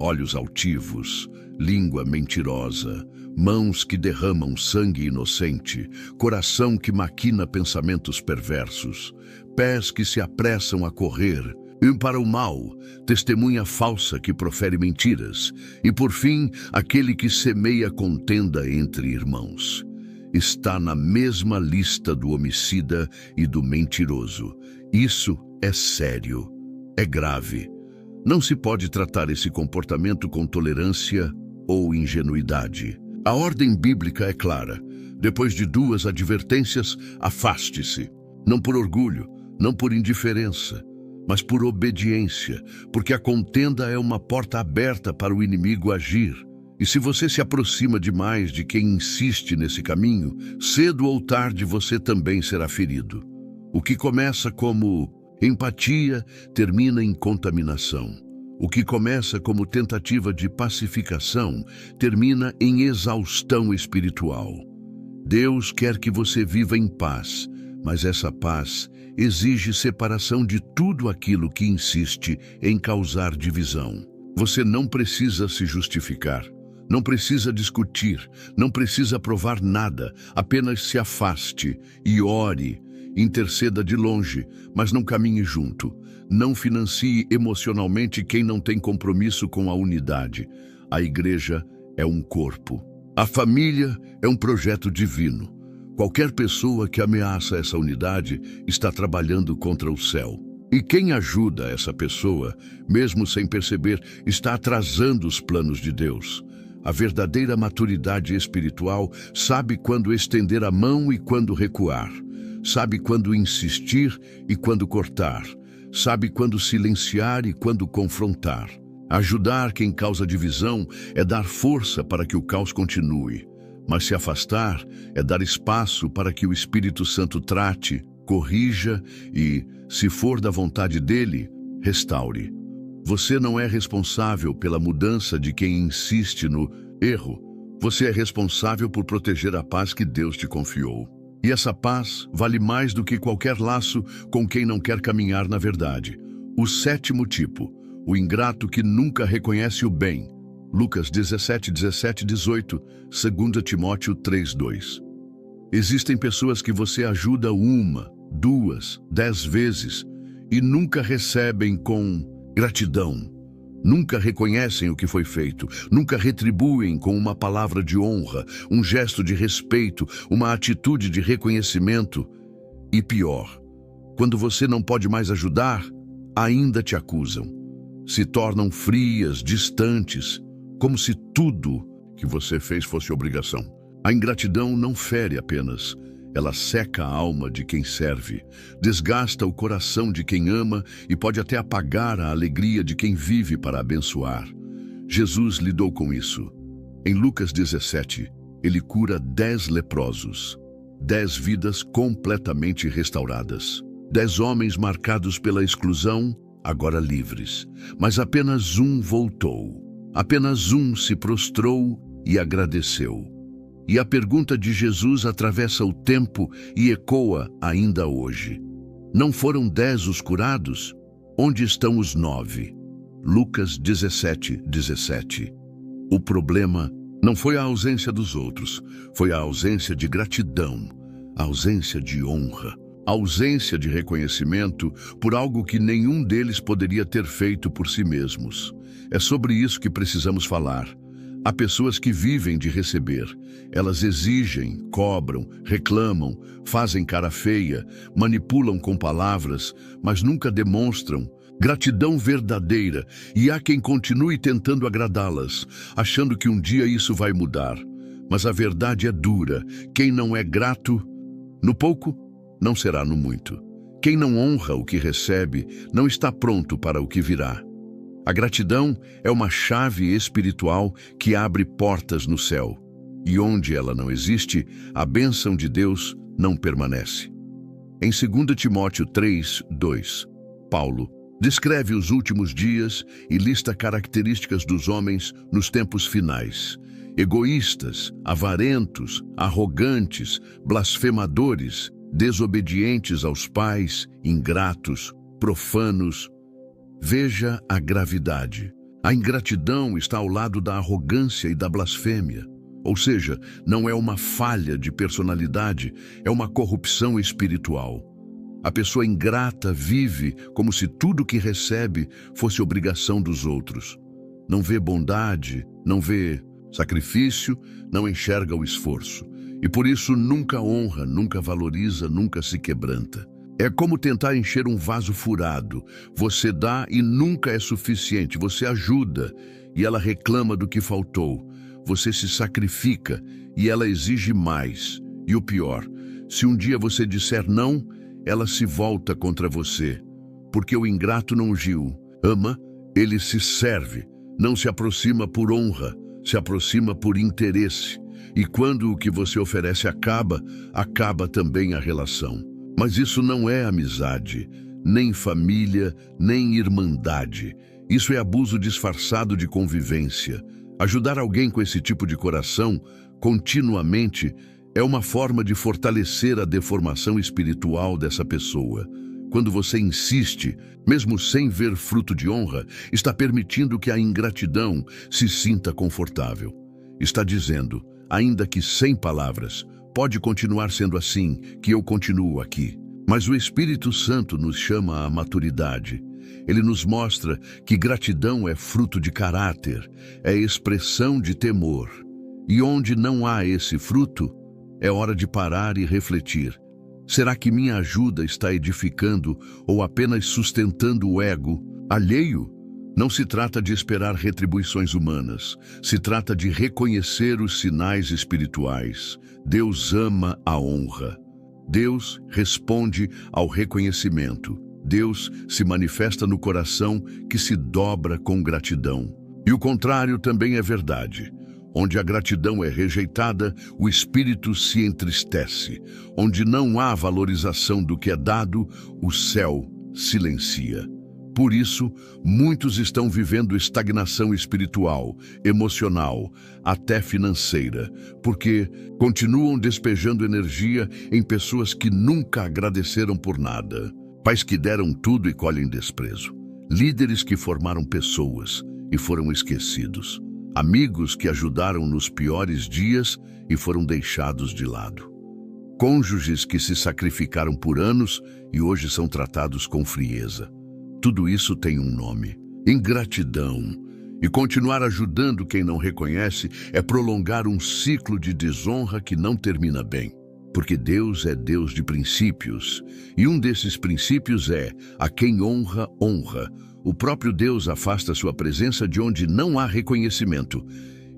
olhos altivos, língua mentirosa, mãos que derramam sangue inocente, coração que maquina pensamentos perversos, pés que se apressam a correr, e para o mal, testemunha falsa que profere mentiras, e por fim, aquele que semeia contenda entre irmãos. Está na mesma lista do homicida e do mentiroso. Isso é sério, é grave. Não se pode tratar esse comportamento com tolerância ou ingenuidade. A ordem bíblica é clara. Depois de 2 advertências, afaste-se. Não por orgulho, não por indiferença, mas por obediência, porque a contenda é uma porta aberta para o inimigo agir. E se você se aproxima demais de quem insiste nesse caminho, cedo ou tarde você também será ferido. O que começa como empatia termina em contaminação. O que começa como tentativa de pacificação termina em exaustão espiritual. Deus quer que você viva em paz, mas essa paz exige separação de tudo aquilo que insiste em causar divisão. Você não precisa se justificar, não precisa discutir, não precisa provar nada, apenas se afaste e ore. Interceda de longe, mas não caminhe junto. Não financie emocionalmente quem não tem compromisso com a unidade. A igreja é um corpo. A família é um projeto divino. Qualquer pessoa que ameaça essa unidade está trabalhando contra o céu. E quem ajuda essa pessoa, mesmo sem perceber, está atrasando os planos de Deus. A verdadeira maturidade espiritual sabe quando estender a mão e quando recuar. Sabe quando insistir e quando cortar. Sabe quando silenciar e quando confrontar. Ajudar quem causa divisão é dar força para que o caos continue. Mas se afastar é dar espaço para que o Espírito Santo trate, corrija e, se for da vontade dele, restaure. Você não é responsável pela mudança de quem insiste no erro. Você é responsável por proteger a paz que Deus te confiou. E essa paz vale mais do que qualquer laço com quem não quer caminhar na verdade. O sétimo tipo, o ingrato que nunca reconhece o bem. Lucas 17, 17, 18, 2 Timóteo 3, 2. Existem pessoas que você ajuda 1, 2, 10 vezes e nunca recebem com gratidão. Nunca reconhecem o que foi feito, nunca retribuem com uma palavra de honra, um gesto de respeito, uma atitude de reconhecimento. E pior, quando você não pode mais ajudar, ainda te acusam. Se tornam frias, distantes, como se tudo que você fez fosse obrigação. A ingratidão não fere apenas, ela seca a alma de quem serve, desgasta o coração de quem ama e pode até apagar a alegria de quem vive para abençoar. Jesus lidou com isso. Em Lucas 17, ele cura 10 leprosos, 10 vidas completamente restauradas, 10 homens marcados pela exclusão, agora livres, mas apenas um voltou. Apenas um se prostrou e agradeceu. E a pergunta de Jesus atravessa o tempo e ecoa ainda hoje. Não foram 10 os curados? Onde estão os 9? Lucas 17, 17. O problema não foi a ausência dos outros, foi a ausência de gratidão, a ausência de honra, a ausência de reconhecimento por algo que nenhum deles poderia ter feito por si mesmos. É sobre isso que precisamos falar. Há pessoas que vivem de receber. Elas exigem, cobram, reclamam, fazem cara feia, manipulam com palavras, mas nunca demonstram gratidão verdadeira. E há quem continue tentando agradá-las, achando que um dia isso vai mudar. Mas a verdade é dura. Quem não é grato, no pouco, não será no muito. Quem não honra o que recebe, não está pronto para o que virá. A gratidão é uma chave espiritual que abre portas no céu. E onde ela não existe, a bênção de Deus não permanece. Em 2 Timóteo 3, 2, Paulo descreve os últimos dias e lista características dos homens nos tempos finais. Egoístas, avarentos, arrogantes, blasfemadores, desobedientes aos pais, ingratos, profanos. Veja a gravidade. A ingratidão está ao lado da arrogância e da blasfêmia. Ou seja, não é uma falha de personalidade, é uma corrupção espiritual. A pessoa ingrata vive como se tudo que recebe fosse obrigação dos outros. Não vê bondade, não vê sacrifício, não enxerga o esforço. E por isso nunca honra, nunca valoriza, nunca se quebranta. É como tentar encher um vaso furado. Você dá e nunca é suficiente. Você ajuda e ela reclama do que faltou. Você se sacrifica e ela exige mais. E o pior, se um dia você disser não, ela se volta contra você. Porque o ingrato não ungiu. Ama, ele se serve. Não se aproxima por honra, se aproxima por interesse. E quando o que você oferece acaba, acaba também a relação. Mas isso não é amizade, nem família, nem irmandade. Isso é abuso disfarçado de convivência. Ajudar alguém com esse tipo de coração, continuamente, é uma forma de fortalecer a deformação espiritual dessa pessoa. Quando você insiste, mesmo sem ver fruto de honra, está permitindo que a ingratidão se sinta confortável. Está dizendo, ainda que sem palavras, pode continuar sendo assim, que eu continuo aqui. Mas o Espírito Santo nos chama à maturidade. Ele nos mostra que gratidão é fruto de caráter, é expressão de temor. E onde não há esse fruto, É hora de parar e refletir. Será que minha ajuda está edificando ou apenas sustentando o ego alheio? Não se trata de esperar retribuições humanas. Se trata de reconhecer os sinais espirituais. Deus ama a honra. Deus responde ao reconhecimento. Deus se manifesta no coração que se dobra com gratidão. E o contrário também é verdade. Onde a gratidão é rejeitada, o espírito se entristece. Onde não há valorização do que é dado, o céu silencia. Por isso, muitos estão vivendo estagnação espiritual, emocional, até financeira, porque continuam despejando energia em pessoas que nunca agradeceram por nada. Pais que deram tudo e colhem desprezo. Líderes que formaram pessoas e foram esquecidos. Amigos que ajudaram nos piores dias e foram deixados de lado. Cônjuges que se sacrificaram por anos e hoje são tratados com frieza. Tudo isso tem um nome: ingratidão. E continuar ajudando quem não reconhece é prolongar um ciclo de desonra que não termina bem. Porque Deus é Deus de princípios, e um desses princípios é: a quem honra, honra. O próprio Deus afasta sua presença de onde não há reconhecimento.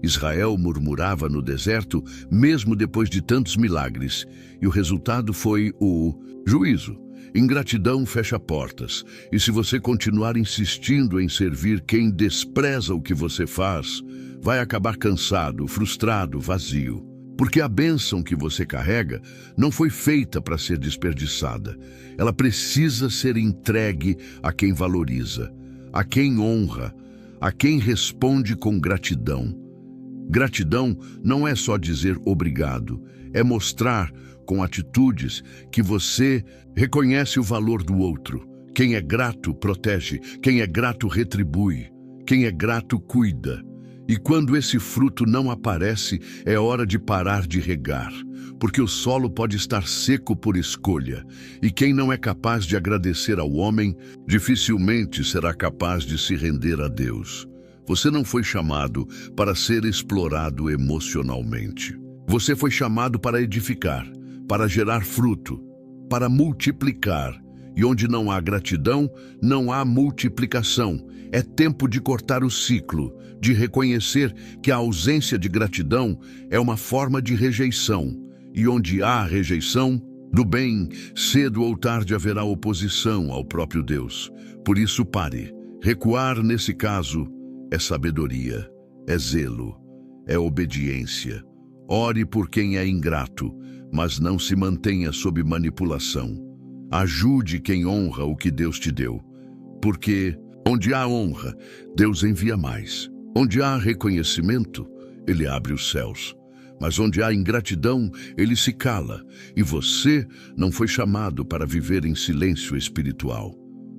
Israel murmurava no deserto, mesmo depois de tantos milagres, e o resultado foi o juízo. Ingratidão fecha portas, e se você continuar insistindo em servir quem despreza o que você faz, vai acabar cansado, frustrado, vazio. Porque a bênção que você carrega não foi feita para ser desperdiçada. Ela precisa ser entregue a quem valoriza, a quem honra, a quem responde com gratidão. Gratidão não é só dizer obrigado, é mostrar com atitudes que você reconhece o valor do outro. Quem é grato protege, quem é grato retribui, quem é grato cuida. E quando esse fruto não aparece, é hora de parar de regar, porque o solo pode estar seco por escolha, e quem não é capaz de agradecer ao homem, dificilmente será capaz de se render a Deus. Você não foi chamado para ser explorado emocionalmente. Você foi chamado para edificar, para gerar fruto, para multiplicar. E onde não há gratidão, não há multiplicação. É tempo de cortar o ciclo, de reconhecer que a ausência de gratidão é uma forma de rejeição. E onde há rejeição do bem, cedo ou tarde haverá oposição ao próprio Deus. Por isso pare. Recuar nesse caso é sabedoria, é zelo, é obediência. Ore por quem é ingrato, mas não se mantenha sob manipulação. Ajude quem honra o que Deus te deu, porque onde há honra, Deus envia mais. Onde há reconhecimento, Ele abre os céus. Mas onde há ingratidão, Ele se cala. E você não foi chamado para viver em silêncio espiritual.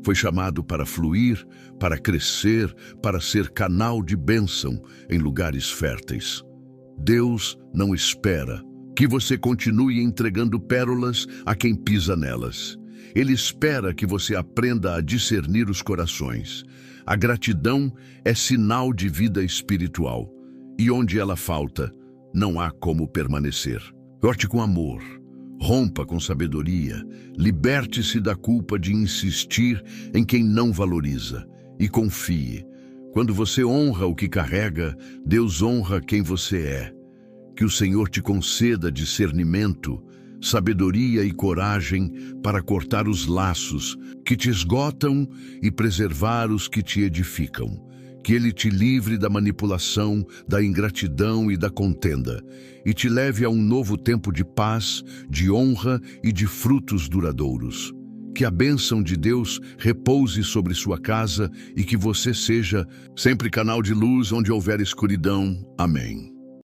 Foi chamado para fluir, para crescer, para ser canal de bênção em lugares férteis. Deus não espera que você continue entregando pérolas a quem pisa nelas. Ele espera que você aprenda a discernir os corações. A gratidão é sinal de vida espiritual. E onde ela falta, não há como permanecer. Corte com amor, rompa com sabedoria, liberte-se da culpa de insistir em quem não valoriza. E confie. Quando você honra o que carrega, Deus honra quem você é. Que o Senhor te conceda discernimento, sabedoria e coragem para cortar os laços que te esgotam e preservar os que te edificam. Que Ele te livre da manipulação, da ingratidão e da contenda, e te leve a um novo tempo de paz, de honra e de frutos duradouros. Que a bênção de Deus repouse sobre sua casa e que você seja sempre canal de luz onde houver escuridão. Amém.